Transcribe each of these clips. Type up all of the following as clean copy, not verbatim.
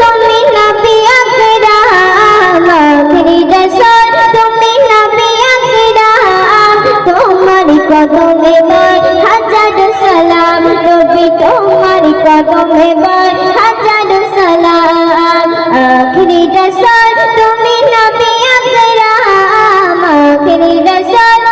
তুমি নবী আকরাম আখিরি রাসূল তুমি নবী আকরাম তোমার কদমে বাই হাজার সালাম নবী তোমার কদমে বাই হাজার সালাম আখিরি রাসূল তুমি নবী আকরাম আখিরি রাসূল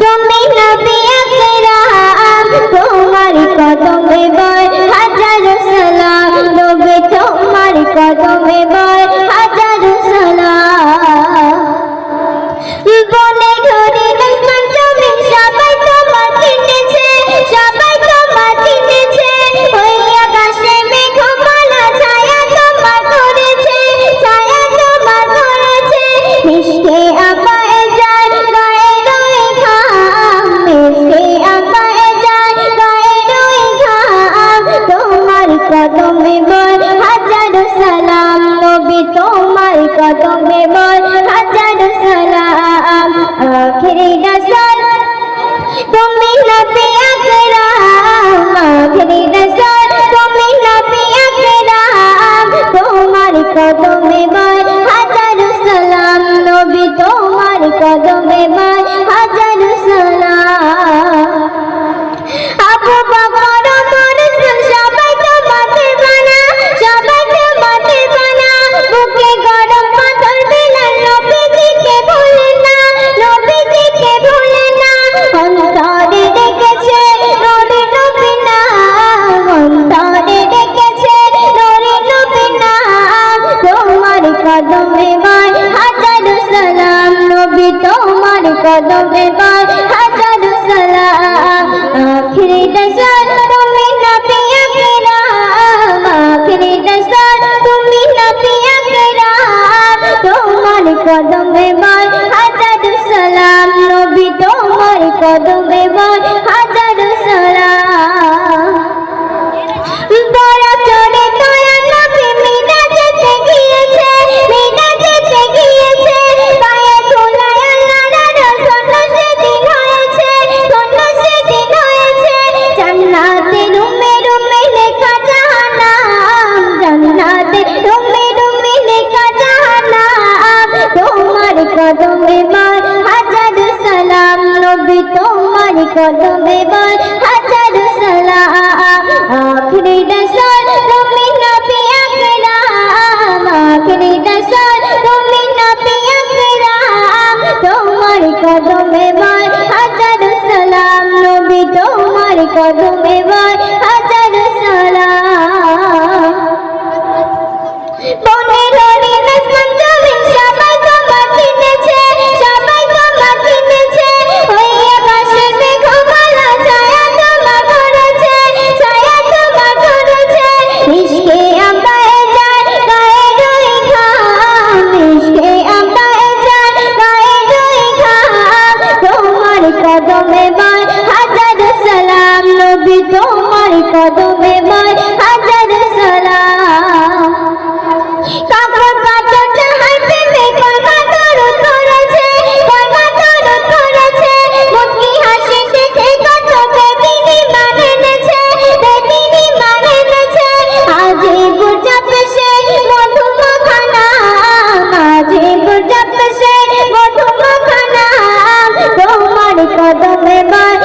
তুমি নবী আকরাম তোমার কদমে বাই হাজার সালাম নবী তোমার কদমে বাই হাজার সালাম বনে ধরে আসমান জমিন সবাই তোমার চিনেছে সবাই তোমার চিনেছে ওই আকাশে মেঘমালা ছায়া তোমার করেছে ছায়া তোমার করেছে মিশকে আপায় যায় গায়ে রয়ে ঘাম মিশকে আপায় যায় গায়ে রয়ে ঘাম তোমার কদমে বল হাজার সালাম নবী তোমার কদমে বল হাজার সালাম আখিরি রাসূল তুমি নবী আকরাম আখিরি রাসূল তুমি নবী আকরাম তোমার কদমে বল হাজার সালাম নবী তোমার কদমে বল হাজার সালাম আবু বকর ওমর উসমান সবাই তোমার দিওয়ানা সবাই তোমার দিওয়ানা বুকে গরম পাথর বিলাল নবীজিকে ভুলে না নবীজিকে ভুলে না অন্তরে রেখেছে নূরে নবী নাম অন্তরে রেখেছে নূরে নবী নাম তোমার কদমে বল হাজার সালাম নবী তোমার কদমে বল হাজার সালাম আখিরি রাসূল তুমি নবী আকরাম আখিরি রাসূল তুমি নবী আকরাম তোমার কদমে বল হাজার সালাম নবী তোমার কদমে বল হাজার সালাম বড় চড়ে দয়া নবী মিরাজেতে গিয়েছে মিরাজেতে গিয়েছে পায়ে ধুলায় আল্লাহর ধন্য সেদিন হয়েছে ধন্য সেদিন হয়েছে জান্নাতে রুমে রুমে লেখা জাহান্নাম জান্নাতে রুমে রুমে লেখা জাহান্নাম তোমার কদমে বল হাজার সালাম নবী তোমার কদমে বল হাজার সালাম আখিরি রাসূল তুমি নবী আকরাম আখিরি রাসূল তুমি নবী আকরাম তোমার কদমে বল হাজার সালাম নবী তোমার কদমে বল হাজার সালাম বনে ধরে আসমান জমিন সবাই তোমার চিনেছে সবাই তোমার চিনেছে ওই আকাশে মেঘমালা ছায়া তোমার করেছে ছায়া তোমার করেছে মিশকে আপায় যায় গায়ে রয়ে ঘাম মিশকে আপায় যায় গায়ে রয়ে ঘাম তোমার কদমে বল হাজার সালাম নবী তোমার কদমে বল হাজার সালাম কাপড় কাপড় চাহার প্রেমে কলমা দরুদ করেছে কলমা দরুদ করেছে মুচকি হাসি দেখে কত বেদিনী মান এনেছে বেদিনী মান এনেছে আজিবুর যাবে সে মধুমাখানা আজিবুর যাবে সে মধুমাখানা তোমার কদমে বল